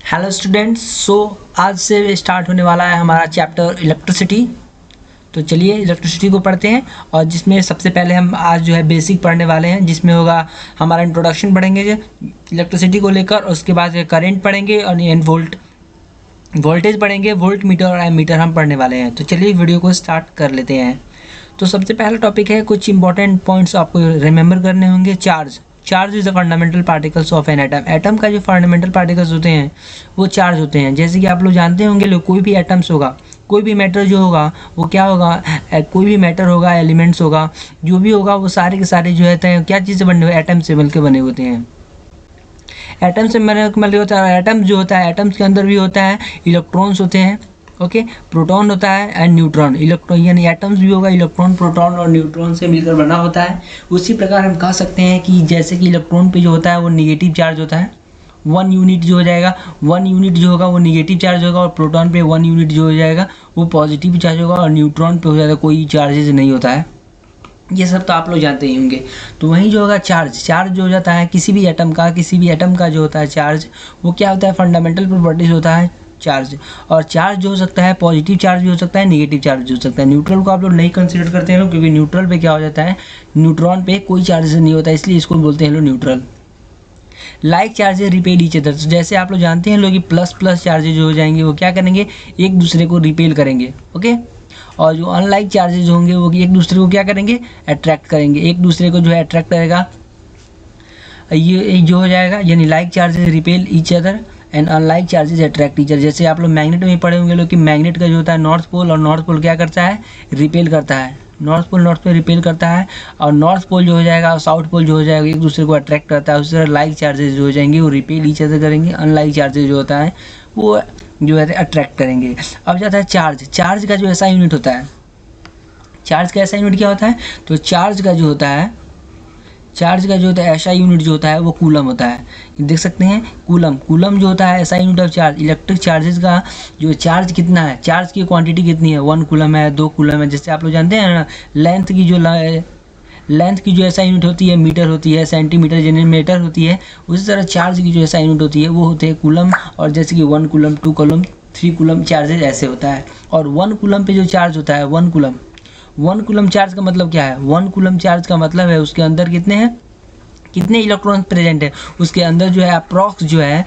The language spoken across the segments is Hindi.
Hello students. आज से स्टार्ट होने वाला है हमारा चैप्टर इलेक्ट्रिसिटी। तो चलिए इलेक्ट्रिसिटी को पढ़ते हैं। और जिसमें सबसे पहले हम आज जो है बेसिक पढ़ने वाले हैं, जिसमें होगा हमारा इंट्रोडक्शन पढ़ेंगे इलेक्ट्रिसिटी को लेकर। उसके बाद करंट पढ़ेंगे और वोल्टेज पढ़ेंगे, वोल्ट मीटर और एमीटर हम पढ़ने वाले हैं। तो चलिए वीडियो को स्टार्ट कर लेते हैं। तो सबसे पहला टॉपिक है, कुछ इंपॉर्टेंट पॉइंट्स आपको रिमेंबर करने होंगे। Charge is the fundamental particles of an atom. Atom का जो फंडामेंटल पार्टिकल्स होते हैं वो चार्ज होते हैं। जैसे कि आप लोग जानते होंगे, कोई भी एटम्स होगा, कोई भी मैटर जो होगा वो क्या होगा, कोई भी मैटर होगा, एलिमेंट्स होगा, जो भी होगा वो सारे के सारे जो होते हैं क्या चीज़ से बने हुए, एटम से मिलकर बने होते हैं। एटम से मिलकर होता है। एटम जो होता है, एटम्स के अंदर भी होता है इलेक्ट्रॉन्स होते हैं, ओके, प्रोटॉन होता है एंड न्यूट्रॉन। इलेक्ट्रॉन यानी एटम्स भी होगा, इलेक्ट्रॉन, प्रोटॉन और न्यूट्रॉन से मिलकर बना होता है। उसी प्रकार हम कह सकते हैं कि जैसे कि इलेक्ट्रॉन पे जो होता है वो निगेटिव चार्ज होता है, 1 यूनिट जो हो जाएगा, 1 यूनिट जो होगा वो निगेटिव चार्ज होगा। और प्रोटॉन पे 1 यूनिट जो हो जाएगा वो पॉजिटिव चार्ज होगा। और न्यूट्रॉन पे हो जाएगा कोई चार्जेज नहीं होता है। ये सब तो आप लोग जानते ही होंगे। तो वहीं जो होगा चार्ज जो हो जाता है किसी भी एटम का जो होता है चार्ज, वो क्या होता है, फंडामेंटल प्रॉपर्टीज होता है चार्ज। और चार्ज जो हो सकता है पॉजिटिव चार्ज भी हो सकता है, नेगेटिव चार्ज भी हो सकता है। न्यूट्रल को आप लोग नहीं कंसीडर करते हैं लोग, क्योंकि न्यूट्रल पे क्या हो जाता है, न्यूट्रॉन पे कोई चार्ज नहीं होता है, इसलिए इसको बोलते हैं लोग neutral. Like charges repel each other. जैसे आप लोग जानते हैं लोग कि प्लस चार्जेज जो हो जाएंगे वो क्या करेंगे, एक दूसरे को रिपेल करेंगे, ओके। और जो अनलाइक चार्जेज होंगे वो एक दूसरे को क्या करेंगे, अट्रैक्ट करेंगे। एक दूसरे को जो है अट्रैक्ट करेगा, ये जो हो जाएगा, यानी like charges repel each other and unlike charges attract each other. जैसे आप लोग मैग्नेट में पढ़े होंगे लोग कि मैग्नेट का जो होता है नॉर्थ पोल, और नॉर्थ पोल क्या करता है, रिपेल करता है। नॉर्थ पोल रिपेल करता है, और नॉर्थ पोल जो हो जाएगा और साउथ पोल जो हो जाएगा एक दूसरे को अट्रैक्ट करता है। उसी तरह लाइक चार्जेस जो हो जाएंगे वो रिपेल ईच अदर करेंगे, अनलाइक चार्जेस जो होता है वो जो है अट्रैक्ट करेंगे। अब जाता है चार्ज का जो ऐसा यूनिट होता है, चार्ज का ऐसा यूनिट क्या होता है, तो चार्ज का जो होता है ऐसा यूनिट जो होता है वो कूलम होता है। देख सकते हैं कूलम जो होता है ऐसा unit of charge. Electric charges का जो चार्ज कितना है, चार्ज की क्वांटिटी कितनी है, 1 कूलम है, 2 कूलम है। जैसे आप लोग जानते हैं ना, लेंथ की जो ऐसा यूनिट होती है मीटर होती है, सेंटीमीटर यानी मीटर होती है। उसी तरह चार्ज की जो ऐसा यूनिट होती है वो होते हैं कूलम। और जैसे कि 1 कूलम, 2 कूलम, 3 कूलम चार्जेज ऐसे होता है। और 1 कूलम पे जो चार्ज होता है, 1 कूलम चार्ज का मतलब क्या है, 1 कूलम चार्ज का मतलब है उसके अंदर कितने इलेक्ट्रॉन प्रेजेंट है। उसके अंदर जो है अप्रॉक्स जो है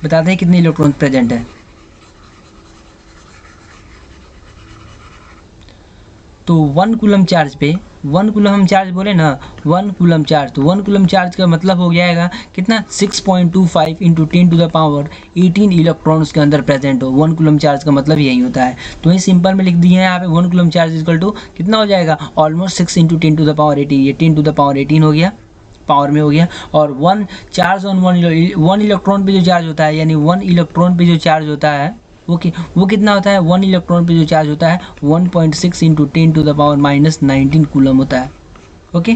बताते हैं कितने इलेक्ट्रॉन प्रेजेंट है। तो 1 कूलम चार्ज पे, 1 कूलम हम चार्ज बोले ना, 1 कूलम चार्ज, तो 1 कूलम चार्ज का मतलब हो जाएगा कितना, 6.25 × 10⁻18 इलेक्ट्रॉन्स के अंदर प्रेजेंट हो। 1 कूलम चार्ज का मतलब यही होता है। तो ये सिंपल में लिख दिए हैं यहाँ पे, 1 कूलम चार्ज इक्वल टू कितना हो जाएगा, ऑलमोस्ट 6 × 10⁻18। ये 10⁻18 हो गया, पावर में हो गया। और 1 चार्ज ऑन 1 इलेक्ट्रॉन पे जो चार्ज होता है, यानी 1 इलेक्ट्रॉन पे जो चार्ज होता है वो कितना होता है, 1 इलेक्ट्रॉन पे जो चार्ज होता है 1.6 × 10⁻−19 कूलम होता है, ओके।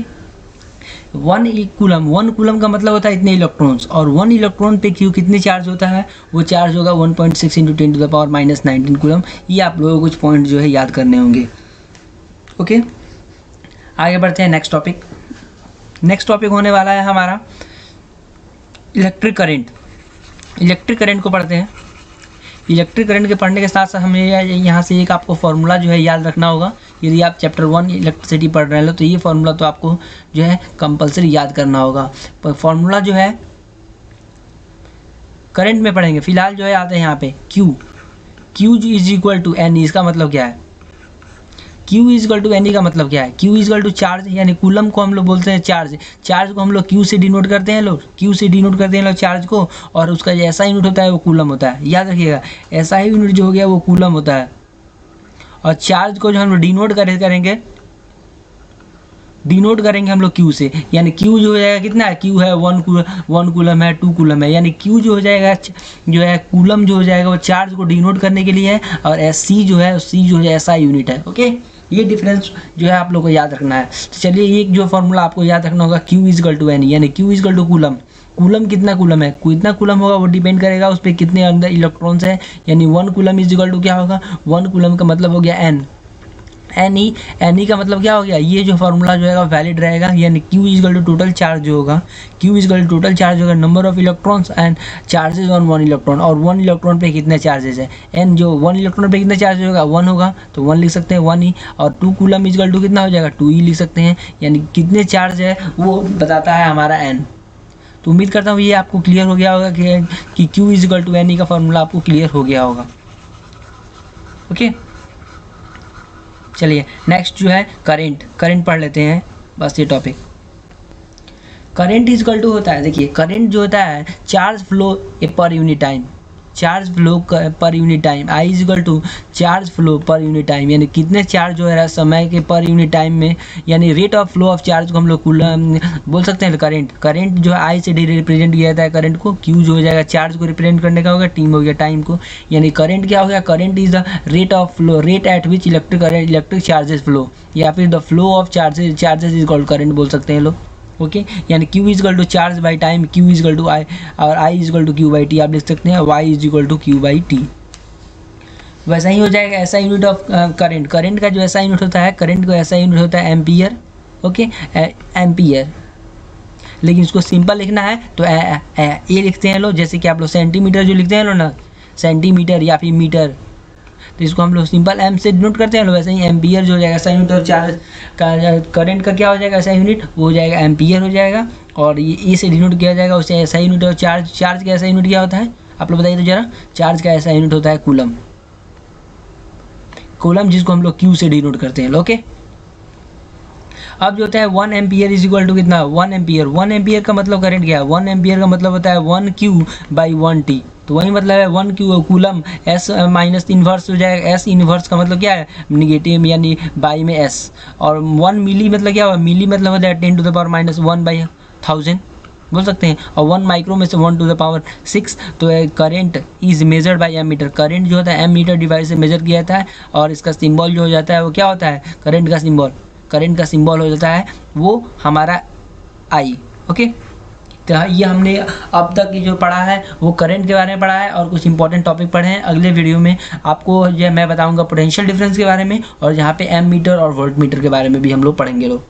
1 कूलम का मतलब होता है इतने इलेक्ट्रॉन्स। और 1 इलेक्ट्रॉन पे क्यों कितने चार्ज होता है, वो चार्ज होगा 1.6 × 10⁻−19 कूलम। ये आप लोगों को कुछ पॉइंट जो है याद करने होंगे, ओके। आगे बढ़ते हैं नेक्स्ट टॉपिक होने वाला है हमारा इलेक्ट्रिक करंट को पढ़ते हैं। इलेक्ट्रिक करंट के पढ़ने के साथ साथ हमें यहाँ से एक आपको फार्मूला जो है याद रखना होगा। यदि आप चैप्टर 1 इलेक्ट्रिसिटी पढ़ रहे हो तो ये फार्मूला तो आपको जो है कंपलसरी याद करना होगा। पर फार्मूला जो है करंट में पढ़ेंगे। फिलहाल जो है आते हैं यहाँ पे Q is equal to N। इसका मतलब क्या है, Q is equal to N का मतलब क्या है, Q is equal to charge, यानी कूलम को हम लोग बोलते हैं चार्ज को हम लोग Q से डिनोट करते हैं लोग चार्ज को। और उसका जो ऐसा यूनिट होता है वो कूलम होता है, याद रखिएगा। ऐसा ही यूनिट जो हो गया वो कूलम होता है। और चार्ज को जो हम लोग डिनोट करेंगे हम लोग Q से, यानी Q जो हो जाएगा कितना है, Q है 1 कूलम है, 2 कूलम है। यानी Q जो हो जाएगा जो है कूलम जो हो जाएगा वो चार्ज को डिनोट करने के लिए है। और C जो है ऐसा यूनिट है, ओके। ये डिफरेंस जो है आप लोग को याद रखना है। तो चलिए एक जो फार्मूला आपको याद रखना होगा, Q is equal to N, यानी Q is equal to coulomb कितना कूलम होगा वो डिपेंड करेगा उस पर कितने अंदर इलेक्ट्रॉन्स है। यानी 1 कूलम इज इक्वल टू क्या होगा, 1 कूलम का मतलब हो गया N। एन ई का मतलब क्या हो गया, ये जो फार्मूला जो है वैलिड रहेगा, यानी Q is equal to total charge जो होगा, Q is equal to total charge होगा number of electrons and charges on one electron, और वन इलेक्ट्रॉन पे कितने चार्जेस है, एन जो वन इलेक्ट्रॉन पे कितने चार्ज होगा, वन होगा तो वन लिख सकते हैं 1 ई, और 2 कूलम इजकल टू कितना हो जाएगा 2 ई लिख सकते हैं, यानी कितने चार्ज है वो बताता है हमारा एन। तो उम्मीद करता हूँ ये आपको क्लियर हो गया होगा कि Q is equal to N E का फार्मूला आपको क्लियर हो गया होगा। ओके, चलिए नेक्स्ट जो है करंट पढ़ लेते हैं बस ये टॉपिक। करंट इजकल टू होता है, देखिए करंट जो होता है charge flow per unit time, charge flow per unit time, I is equal to charge flow per unit time, यानी कितने चार्ज जो है समय के पर यूनिट टाइम में, यानी rate of flow of charge को हम लोग बोल सकते हैं। करंट जो है आई से रिप्रेजेंट किया जाता है करंट को, क्यू जो हो जाएगा चार्ज को रिप्रेजेंट करने का होगा, टीम हो गया टाइम को, यानी करंट क्या हो गया, current is the rate of flow, rate at which electric charges flow, या फिर the flow of charges is called current बोल सकते हैं लोग। ओके, यानी Q equal to charge by time, Q equal to I, और I equal to Q by T आप लिख सकते हैं, Y is equal to Q by T. वैसा ही हो जाएगा ऐसा यूनिट ऑफ करंट का जो ऐसा यूनिट होता है, करंट का ऐसा यूनिट होता है एम्पियर। ओके, एम्पियर, लेकिन इसको सिंपल लिखना है तो ये लिखते हैं लोग, जैसे कि आप लोग सेंटीमीटर जो लिखते हैं लोग ना, सेंटीमीटर या फिर मीटर, तो इसको हम लोग सिंपल एम से डिनोट करते हैं लोग, वैसे ही एम्पियर जो हो जाएगा ऐसा यूनिट, और चार्ज का करंट का क्या हो जाएगा ऐसा यूनिट, वो हो जाएगा एम्पियर हो जाएगा, और ये से डिनोट किया जाएगा उसे ऐसा यूनिट, और चार्ज का ऐसा यूनिट क्या होता है आप लोग बताइए तो जरा, चार्ज का ऐसा यूनिट होता है कूलम, जिसको हम लोग क्यू से डिनोट करते हैं। ओके, अब जो होता है 1 एम्पियर इज इक्वल टू कितना, 1 एम्पियर का मतलब करंट क्या है, 1 एम्पियर का मतलब होता है 1 क्यू बाई 1 टी, तो वही मतलब है 1 Q coulomb, S minus inverse हो जाएगा, एस इन्वर्स का मतलब क्या है निगेटिव, यानी बाई में एस, और 1 मिली मतलब क्या हुआ, मिली मतलब होता है 10 to the power minus 1 by 1000 बोल सकते हैं, और 1 माइक्रो में से 1 टू द पावर 6, तो current is measured by ammeter, current जो होता है एम मीटर डिवाइस से मेजर किया जाता है, और इसका सिंबल जो हो जाता है वो क्या होता है, करंट का सिंबल हो जाता है वो हमारा आई। ओके, तो ये हमने अब तक जो पढ़ा है वो करंट के बारे में पढ़ा है, और कुछ इंपॉर्टेंट टॉपिक पढ़े हैं। अगले वीडियो में आपको जो मैं बताऊंगा पोटेंशियल डिफरेंस के बारे में, और यहाँ पे एम मीटर और वोल्ट मीटर के बारे में भी हम लोग पढ़ेंगे लोग।